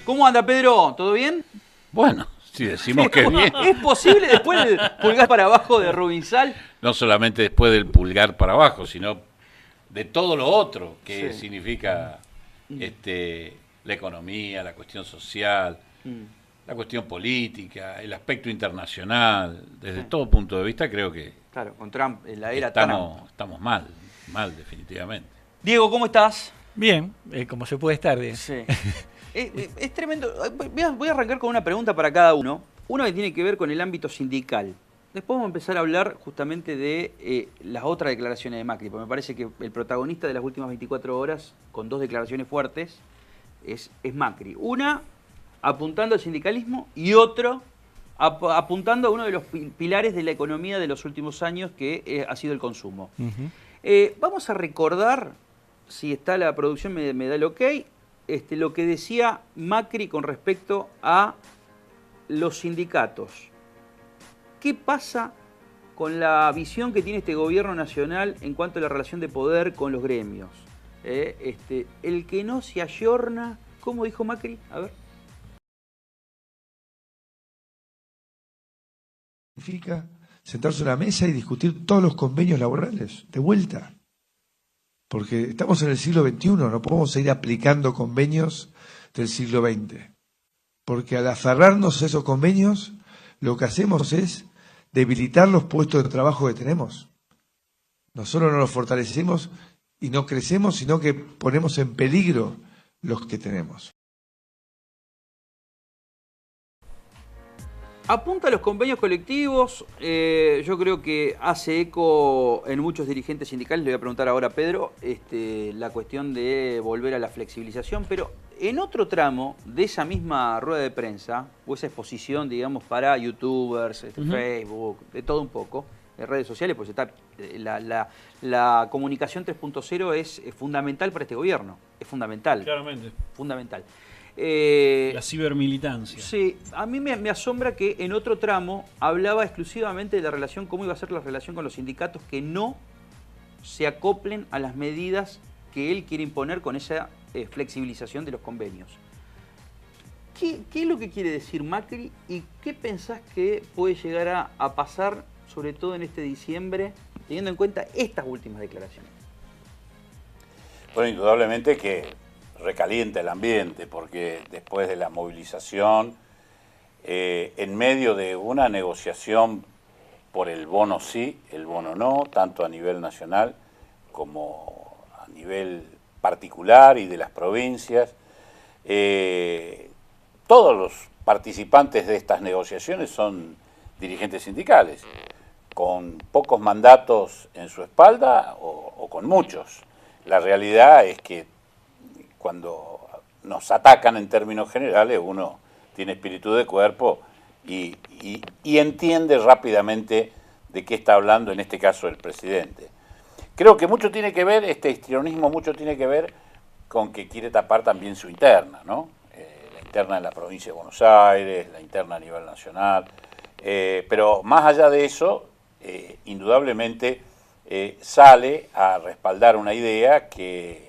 ¿Cómo anda, Pedro? ¿Todo bien? Bueno, si decimos que bien. ¿Es posible después del pulgar para abajo de Rubinsal? No solamente después del pulgar para abajo, sino de todo lo otro que Sí. significa la economía, la cuestión social, la cuestión política, el aspecto internacional. Desde Sí. todo punto de vista creo que Claro, con Trump, en la era Trump. estamos mal definitivamente. Diego, ¿cómo estás? Bien, como se puede estar. Sí. Es tremendo. Voy a arrancar con una pregunta para cada uno. Una que tiene que ver con el ámbito sindical. Después vamos a empezar a hablar justamente de las otras declaraciones de Macri, porque me parece que el protagonista de las últimas 24 horas, con dos declaraciones fuertes, es Macri. Una apuntando al sindicalismo y otro apuntando a uno de los pilares de la economía de los últimos años, que ha sido el consumo. Vamos a recordar, si está la producción me da el ok, lo que decía Macri con respecto a los sindicatos. ¿Qué pasa con la visión que tiene este gobierno nacional en cuanto a la relación de poder con los gremios? El que no se ayorna, ¿cómo dijo Macri? A ver. Significa sentarse a una mesa y discutir todos los convenios laborales, de vuelta. Porque estamos en el siglo XXI, no podemos seguir aplicando convenios del siglo XX. Porque al aferrarnos a esos convenios, lo que hacemos es debilitar los puestos de trabajo que tenemos. Nosotros no los fortalecemos y no crecemos, sino que ponemos en peligro los que tenemos. Apunta a los convenios colectivos, yo creo que hace eco en muchos dirigentes sindicales, le voy a preguntar ahora a Pedro, la cuestión de volver a la flexibilización, pero en otro tramo de esa misma rueda de prensa, o esa exposición, digamos, para youtubers, Facebook, de todo un poco, de redes sociales, pues está la comunicación 3.0 es fundamental para este gobierno, es fundamental. Claramente. Fundamental. La cibermilitancia. Sí, a mí me asombra que en otro tramo hablaba exclusivamente de la relación, cómo iba a ser la relación con los sindicatos que no se acoplen a las medidas que él quiere imponer con esa flexibilización de los convenios. ¿Qué es lo que quiere decir Macri y qué pensás que puede llegar a pasar, sobre todo en este diciembre, teniendo en cuenta estas últimas declaraciones? Bueno, indudablemente que recalienta el ambiente, porque después de la movilización, en medio de una negociación por el bono sí, el bono no, tanto a nivel nacional como a nivel particular y de las provincias, todos los participantes de estas negociaciones son dirigentes sindicales, con pocos mandatos en su espalda o con muchos. La realidad es que cuando nos atacan en términos generales, uno tiene espíritu de cuerpo y entiende rápidamente de qué está hablando, en este caso, el presidente. Creo que mucho tiene que ver, este histrionismo mucho tiene que ver con que quiere tapar también su interna, ¿no? La interna en la provincia de Buenos Aires, la interna a nivel nacional, pero más allá de eso, indudablemente sale a respaldar una idea que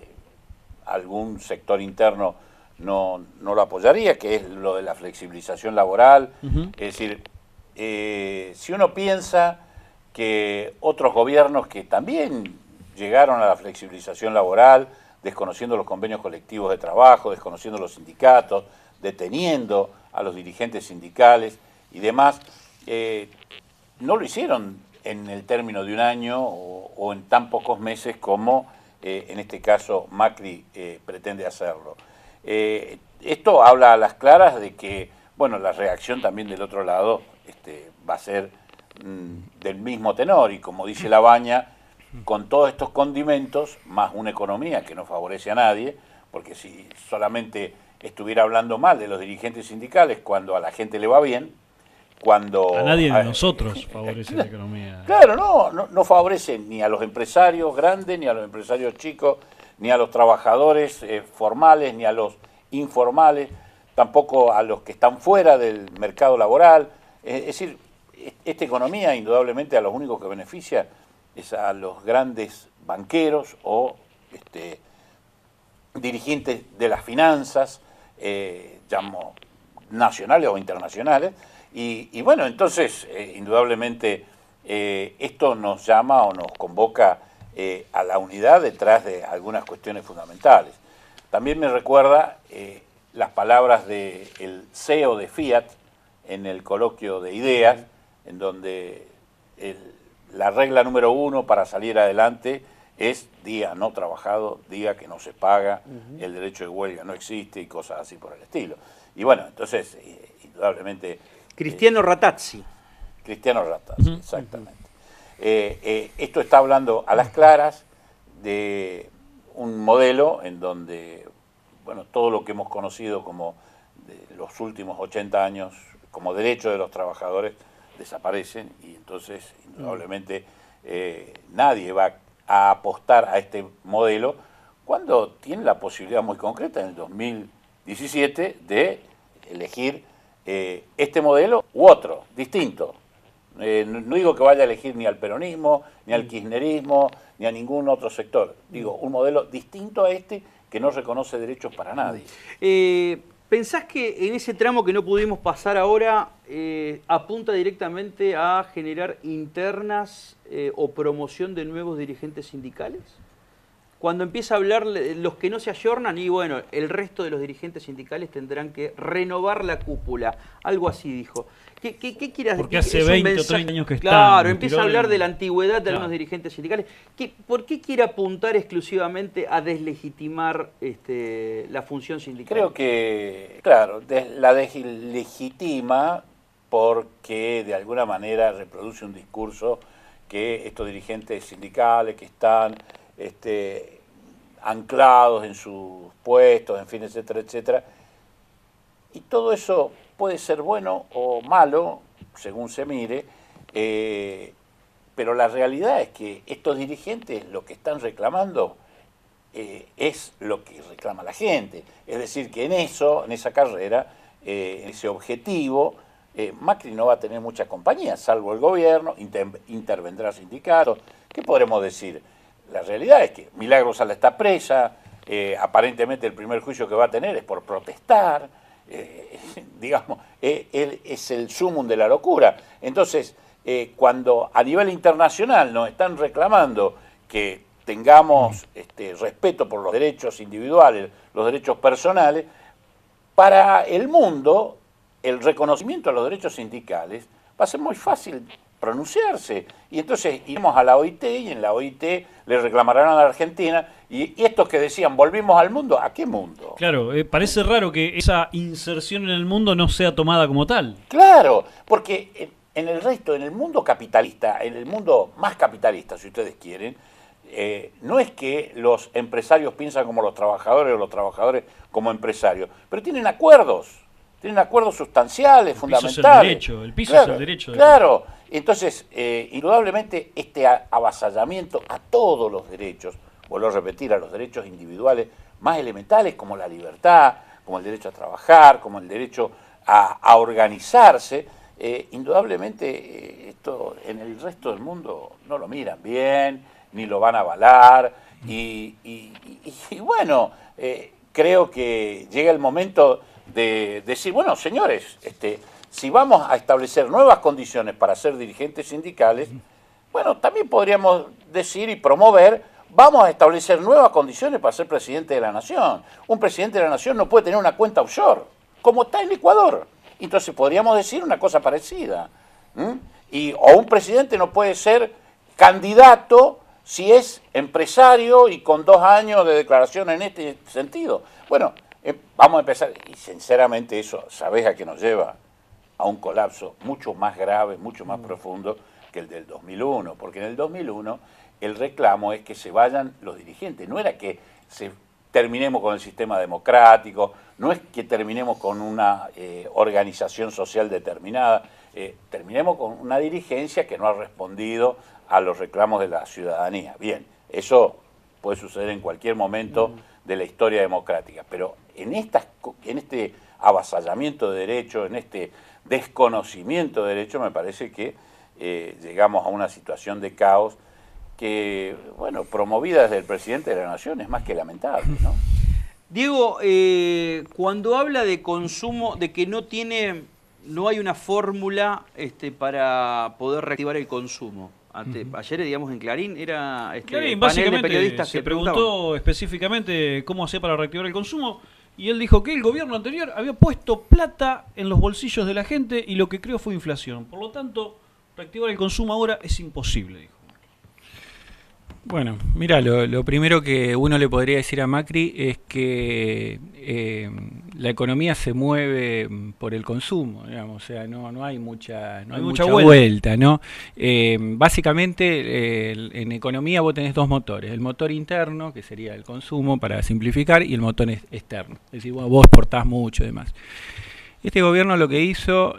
algún sector interno no lo apoyaría, que es lo de la flexibilización laboral. Es decir, si uno piensa que otros gobiernos que también llegaron a la flexibilización laboral, desconociendo los convenios colectivos de trabajo, desconociendo los sindicatos, deteniendo a los dirigentes sindicales y demás, no lo hicieron en el término de un año o en tan pocos meses como en este caso Macri pretende hacerlo. Esto habla a las claras de que, bueno, la reacción también del otro lado va a ser del mismo tenor, y como dice Labaña, con todos estos condimentos, más una economía que no favorece a nadie, porque si solamente estuviera hablando mal de los dirigentes sindicales cuando a la gente le va bien, cuando a nadie de nosotros favorece la economía. Claro, no favorece ni a los empresarios grandes, ni a los empresarios chicos, ni a los trabajadores formales, ni a los informales, tampoco a los que están fuera del mercado laboral. Es decir, esta economía indudablemente a los únicos que beneficia es a los grandes banqueros o dirigentes de las finanzas, llamo, nacionales o internacionales. Y bueno, entonces, indudablemente, esto nos llama o nos convoca a la unidad detrás de algunas cuestiones fundamentales. También me recuerda las palabras del CEO de Fiat en el coloquio de ideas, en donde la regla número 1 para salir adelante es día no trabajado, día que no se paga, el derecho de huelga no existe y cosas así por el estilo. Y bueno, entonces, indudablemente... Cristiano Ratazzi. Cristiano Ratazzi, exactamente. Esto está hablando a las claras de un modelo en donde, bueno, todo lo que hemos conocido como de los últimos 80 años como derecho de los trabajadores desaparecen y entonces, indudablemente, nadie va a apostar a este modelo cuando tiene la posibilidad muy concreta en el 2017 de elegir este modelo u otro, distinto. No digo que vaya a elegir ni al peronismo, ni al kirchnerismo, ni a ningún otro sector. Digo, un modelo distinto a este que no reconoce derechos para nadie. ¿Pensás que en ese tramo que no pudimos pasar ahora apunta directamente a generar internas o promoción de nuevos dirigentes sindicales? Cuando empieza a hablar los que no se ayornan y bueno, el resto de los dirigentes sindicales tendrán que renovar la cúpula. Algo así dijo. ¿Qué quieras decir? Porque hace 20 o 30 años que está. Claro, empieza a hablar de la antigüedad de algunos dirigentes sindicales. ¿Por qué quiere apuntar exclusivamente a deslegitimar la función sindical? Creo que, claro, la deslegitima porque de alguna manera reproduce un discurso que estos dirigentes sindicales que están anclados en sus puestos, en fin, etcétera, etcétera. Y todo eso puede ser bueno o malo, según se mire, pero la realidad es que estos dirigentes lo que están reclamando es lo que reclama la gente. Es decir, que en esa carrera, en ese objetivo, Macri no va a tener mucha compañía, salvo el gobierno, intervendrá sindicatos. ¿Qué podremos decir? La realidad es que Milagro Sala está presa, aparentemente el primer juicio que va a tener es por protestar, digamos, él es el sumum de la locura. Entonces, cuando a nivel internacional nos están reclamando que tengamos respeto por los derechos individuales, los derechos personales, para el mundo el reconocimiento de los derechos sindicales va a ser muy fácil pronunciarse. Y entonces iremos a la OIT y en la OIT le reclamarán a la Argentina. Y estos que decían, volvimos al mundo, ¿a qué mundo? Claro, parece raro que esa inserción en el mundo no sea tomada como tal. Claro, porque en el resto, en el mundo capitalista, en el mundo más capitalista, si ustedes quieren, no es que los empresarios piensan como los trabajadores o los trabajadores como empresarios, pero tienen acuerdos sustanciales, fundamentales. El piso es el derecho. Claro, entonces, indudablemente este avasallamiento a todos los derechos, vuelvo a repetir, a los derechos individuales más elementales como la libertad, como el derecho a trabajar, como el derecho a organizarse, indudablemente esto en el resto del mundo no lo miran bien, ni lo van a avalar, y bueno, creo que llega el momento de decir, bueno, señores, si vamos a establecer nuevas condiciones para ser dirigentes sindicales, bueno, también podríamos decir y promover, vamos a establecer nuevas condiciones para ser presidente de la nación. Un presidente de la nación no puede tener una cuenta offshore, como está en Ecuador. Entonces podríamos decir una cosa parecida. O un presidente no puede ser candidato si es empresario y con 2 años de declaración en este sentido. Bueno, vamos a empezar, y sinceramente eso, ¿sabés a qué nos lleva? A un colapso mucho más grave, mucho más profundo que el del 2001, porque en el 2001 el reclamo es que se vayan los dirigentes, no era que terminemos con el sistema democrático, no es que terminemos con una organización social determinada, terminemos con una dirigencia que no ha respondido a los reclamos de la ciudadanía. Bien, eso puede suceder en cualquier momento de la historia democrática, pero en este avasallamiento de derechos, en este desconocimiento de derechos, me parece que llegamos a una situación de caos que, bueno, promovida desde el presidente de la Nación es más que lamentable, ¿no? Diego, cuando habla de consumo, de que no hay una fórmula para poder reactivar el consumo. Ayer, digamos, en Clarín era Clarín, panel de básicamente periodistas se que preguntó específicamente cómo hacía para reactivar el consumo y él dijo que el gobierno anterior había puesto plata en los bolsillos de la gente y lo que creó fue inflación. Por lo tanto, reactivar el consumo ahora es imposible, dijo. Bueno, mira, lo primero que uno le podría decir a Macri es que la economía se mueve por el consumo, digamos, o sea, no hay mucha vuelta, ¿no? Básicamente, en economía vos tenés dos motores, el motor interno, que sería el consumo, para simplificar, y el motor externo, es decir, vos exportás mucho y demás. Este gobierno lo que hizo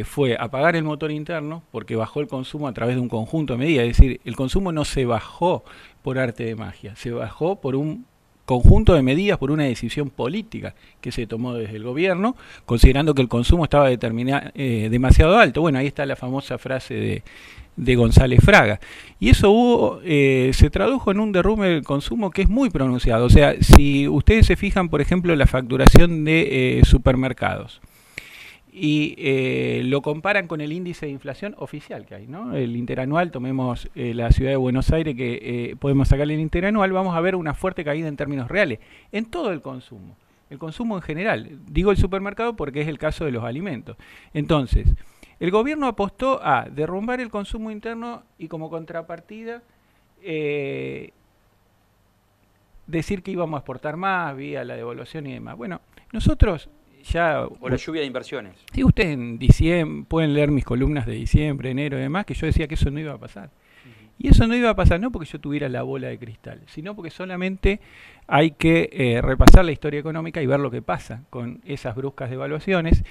fue apagar el motor interno porque bajó el consumo a través de un conjunto de medidas. Es decir, el consumo no se bajó por arte de magia, se bajó por un conjunto de medidas, por una decisión política que se tomó desde el gobierno, considerando que el consumo estaba demasiado alto. Bueno, ahí está la famosa frase de González Fraga. Y eso se tradujo en un derrumbe del consumo que es muy pronunciado. O sea, si ustedes se fijan, por ejemplo, la facturación de supermercados y lo comparan con el índice de inflación oficial que hay, ¿no? El interanual, tomemos la ciudad de Buenos Aires, que podemos sacarle el interanual, vamos a ver una fuerte caída en términos reales, en todo el consumo en general. Digo el supermercado porque es el caso de los alimentos. Entonces, el gobierno apostó a derrumbar el consumo interno y como contrapartida decir que íbamos a exportar más vía la devaluación y demás. Bueno, nosotros ya... O la lluvia de inversiones. Sí, ustedes en diciembre pueden leer mis columnas de diciembre, enero y demás, que yo decía que eso no iba a pasar. Y eso no iba a pasar no porque yo tuviera la bola de cristal, sino porque solamente hay que repasar la historia económica y ver lo que pasa con esas bruscas devaluaciones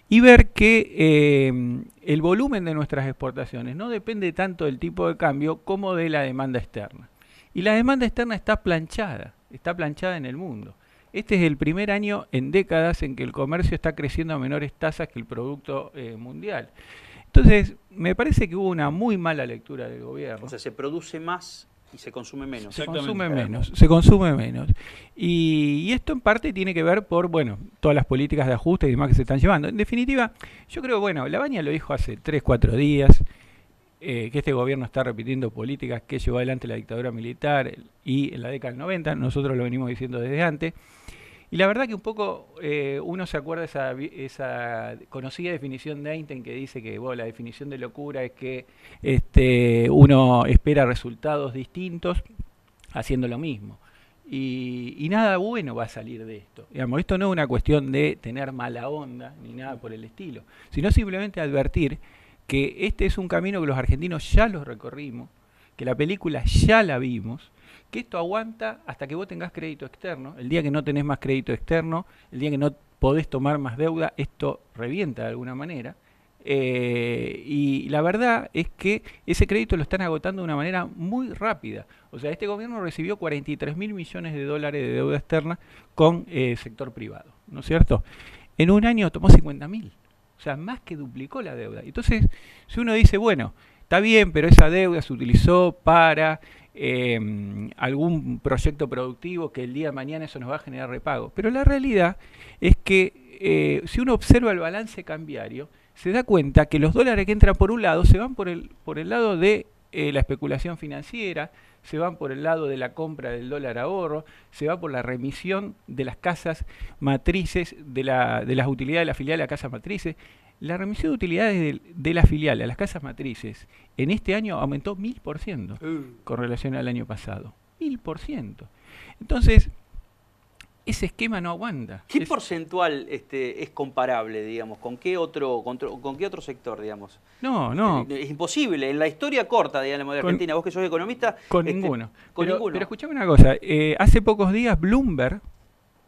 y ver que el volumen de nuestras exportaciones no depende tanto del tipo de cambio como de la demanda externa. Y la demanda externa está planchada en el mundo. Este es el primer año en décadas en que el comercio está creciendo a menores tasas que el producto mundial. Entonces, me parece que hubo una muy mala lectura del gobierno. O sea, se produce más y se consume menos. Se consume menos. Y esto en parte tiene que ver por, bueno, todas las políticas de ajuste y demás que se están llevando. En definitiva, yo creo, bueno, Labaña lo dijo hace 3, 4 días, que este gobierno está repitiendo políticas que llevó adelante la dictadura militar y en la década del 90, nosotros lo venimos diciendo desde antes. Y la verdad que un poco uno se acuerda de esa conocida definición de Einstein que dice que la definición de locura es que uno espera resultados distintos haciendo lo mismo. Y nada bueno va a salir de esto. Digamos, esto no es una cuestión de tener mala onda ni nada por el estilo, sino simplemente advertir que este es un camino que los argentinos ya los recorrimos, que la película ya la vimos, que esto aguanta hasta que vos tengas crédito externo. El día que no tenés más crédito externo, el día que no podés tomar más deuda, esto revienta de alguna manera. Y la verdad es que ese crédito lo están agotando de una manera muy rápida. O sea, este gobierno recibió 43.000 millones de dólares de deuda externa con sector privado, ¿no es cierto? En un año tomó 50.000. O sea, más que duplicó la deuda. Entonces, si uno dice, bueno, está bien, pero esa deuda se utilizó para algún proyecto productivo que el día de mañana eso nos va a generar repago. Pero la realidad es que si uno observa el balance cambiario, se da cuenta que los dólares que entran por un lado se van por el lado de la especulación financiera, se van por el lado de la compra del dólar ahorro, se va por la remisión de las casas matrices, de las utilidades de la filial a casas matrices. La remisión de utilidades de la filial a las casas matrices en este año aumentó 1000% con relación al año pasado. 1000%. Entonces, ese esquema no aguanta. ¿Qué porcentual es comparable, digamos? ¿Con qué otro sector, digamos? No. Es imposible. En la historia corta, digamos, de Argentina, vos que sos economista... Con ninguno. Pero escuchame una cosa. Hace pocos días Bloomberg,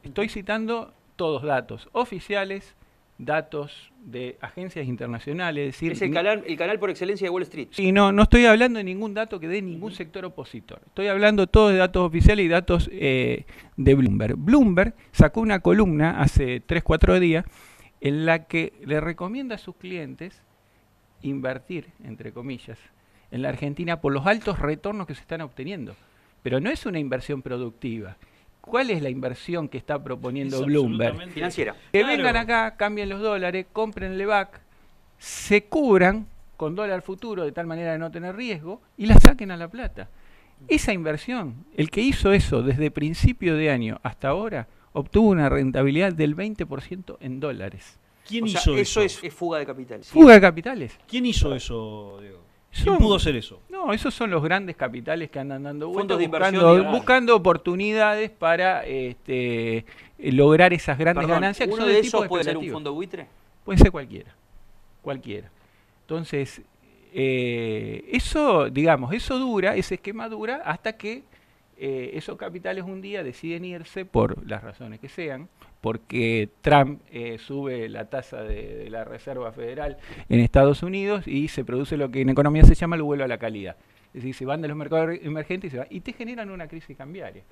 estoy citando todos datos oficiales, datos de agencias internacionales, es decir, es el canal por excelencia de Wall Street. Sí, no estoy hablando de ningún dato que dé ningún sector opositor. Estoy hablando todo de datos oficiales y datos de Bloomberg. Bloomberg sacó una columna hace 3, 4 días en la que le recomienda a sus clientes invertir, entre comillas, en la Argentina por los altos retornos que se están obteniendo. Pero no es una inversión productiva. ¿cuál es la inversión que está proponiendo Es Bloomberg? absolutamente- Financiera. Que Claro. vengan acá, cambien los dólares, compren LEVAC, se cubran con dólar futuro de tal manera de no tener riesgo y la saquen a la plata. Esa inversión, el que hizo eso desde principio de año hasta ahora, obtuvo una rentabilidad del 20% en dólares. ¿Quién O sea, hizo eso eso? es fuga de capital. ¿sí? Fuga de capitales. ¿Quién hizo eso, Diego? ¿Quién Son- pudo hacer eso? No, esos son los grandes capitales que andan dando Fondos vueltas, de inversión, buscando, digamos. buscando oportunidades para lograr esas grandes Perdón, ganancias. Que ¿uno son de del tipo esos puede ser un especulativos. fondo buitre? Puede ser cualquiera. Entonces, eso, digamos, eso dura, ese esquema dura hasta que esos capitales un día deciden irse por las razones que sean, porque Trump sube la tasa de la Reserva Federal en Estados Unidos y se produce lo que en economía se llama el vuelo a la calidad. Es decir, se van de los mercados emergentes y se van, y te generan una crisis cambiaria.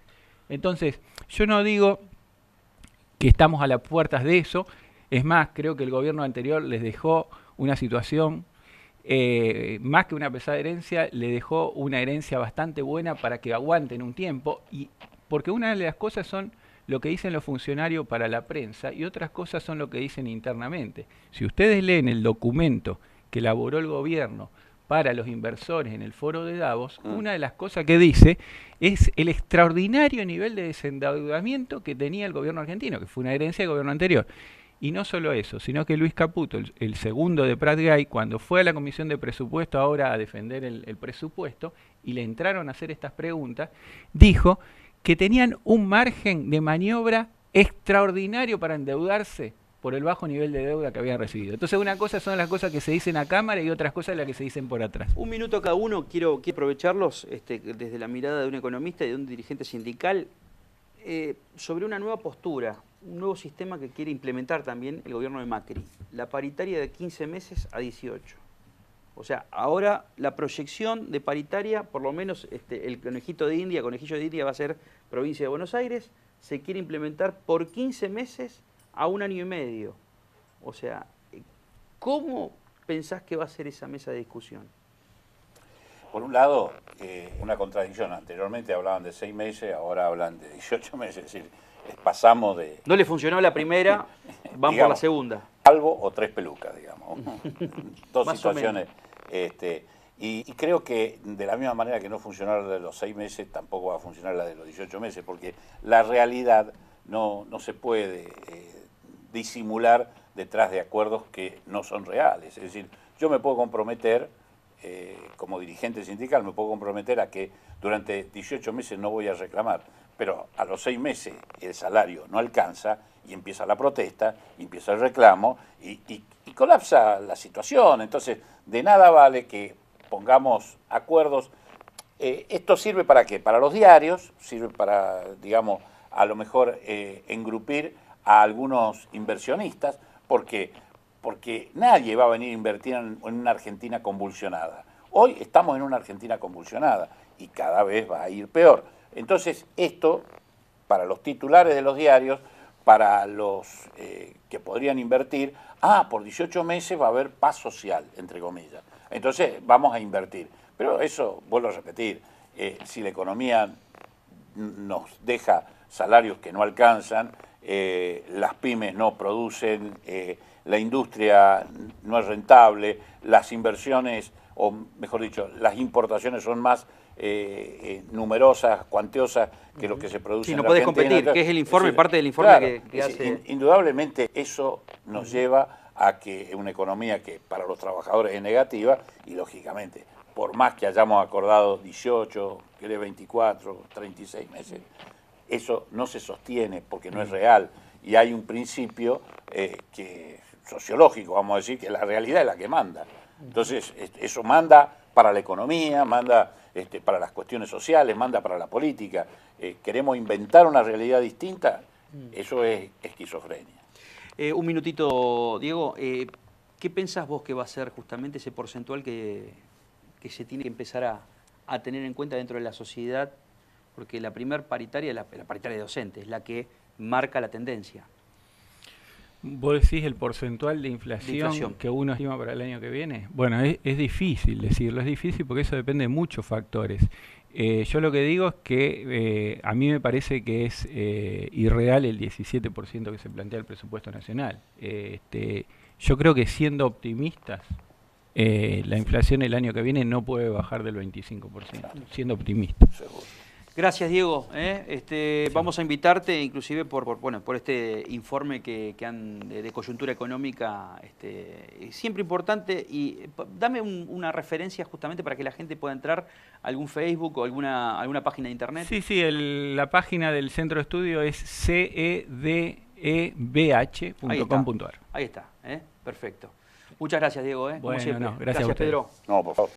Entonces, yo no digo que estamos a las puertas de eso, es más, creo que el gobierno anterior les dejó una situación, más que una pesada herencia, le dejó una herencia bastante buena para que aguanten un tiempo, y porque una de las cosas son lo que dicen los funcionarios para la prensa y otras cosas son lo que dicen internamente. Si ustedes leen el documento que elaboró el gobierno para los inversores en el foro de Davos, una de las cosas que dice es el extraordinario nivel de desendeudamiento que tenía el gobierno argentino, que fue una herencia del gobierno anterior. Y no solo eso, sino que Luis Caputo, el segundo de Prat Gay, cuando fue a la Comisión de Presupuesto ahora a defender el presupuesto, y le entraron a hacer estas preguntas, dijo que tenían un margen de maniobra extraordinario para endeudarse por el bajo nivel de deuda que habían recibido. Entonces una cosa son las cosas que se dicen a cámara y otras cosas las que se dicen por atrás. Un minuto cada uno, quiero aprovecharlos desde la mirada de un economista y de un dirigente sindical sobre una nueva postura, un nuevo sistema que quiere implementar también el gobierno de Macri, la paritaria de 15 meses a 18. O sea, ahora la proyección de paritaria, por lo menos el conejillo de India va a ser provincia de Buenos Aires, se quiere implementar por 15 meses a 1 año y medio. O sea, ¿cómo pensás que va a ser esa mesa de discusión? Por un lado, una contradicción. Anteriormente hablaban de 6 meses, ahora hablan de 18 meses. Es decir, pasamos de... No le funcionó la primera, van por la segunda. Calvo o 3 pelucas, digamos. Dos Más o situaciones. Y creo que de la misma manera que no funcionó la de los 6 meses, tampoco va a funcionar la de los 18 meses, porque la realidad no se puede disimular detrás de acuerdos que no son reales. Es decir, yo me puedo comprometer, como dirigente sindical, me puedo comprometer a que durante 18 meses no voy a reclamar, pero a los 6 meses el salario no alcanza y empieza la protesta, y empieza el reclamo y colapsa la situación. Entonces, de nada vale que pongamos acuerdos. ¿Esto sirve para qué? Para los diarios, sirve para, digamos, a lo mejor engrupir a algunos inversionistas, porque nadie va a venir a invertir en una Argentina convulsionada. Hoy estamos en una Argentina convulsionada y cada vez va a ir peor. Entonces, esto, para los titulares de los diarios, para los que podrían invertir, por 18 meses va a haber paz social, entre comillas. Entonces, vamos a invertir. Pero eso, vuelvo a repetir, si la economía nos deja salarios que no alcanzan, las pymes no producen, la industria no es rentable, las inversiones, o mejor dicho, las importaciones son más numerosas, cuantiosas que lo que se produce Sí, en no la podés Argentina. competir, Entonces, que es el informe, decir, parte del informe claro, que hace... Indudablemente eso nos lleva a que una economía que para los trabajadores es negativa, y lógicamente, por más que hayamos acordado 18, 24, 36 meses, eso no se sostiene porque no es real. Y hay un principio sociológico, vamos a decir, que la realidad es la que manda. Entonces, eso manda para la economía, manda para las cuestiones sociales, manda para la política. ¿Queremos inventar una realidad distinta? Eso es esquizofrenia. Un minutito, Diego. ¿Qué pensás vos que va a ser justamente ese porcentual que se tiene que empezar a tener en cuenta dentro de la sociedad? Porque la primer paritaria, la paritaria de docentes, es la que marca la tendencia. ¿Vos decís el porcentual de inflación que uno estima para el año que viene? Bueno, es difícil decirlo, es difícil porque eso depende de muchos factores. Yo lo que digo es que a mí me parece que es irreal el 17% que se plantea el presupuesto nacional. Yo creo que siendo optimistas, la inflación el año que viene no puede bajar del 25%, siendo optimistas. Seguro. Gracias, Diego. Vamos a invitarte, inclusive por este informe que han de coyuntura económica, siempre importante. Y dame una referencia justamente para que la gente pueda entrar a algún Facebook o alguna página de internet. Sí, la página del centro de estudio es cedebh.com.ar. Ahí está, perfecto. Muchas gracias, Diego. Como Bueno, siempre. gracias a ustedes. Pedro. No, por favor.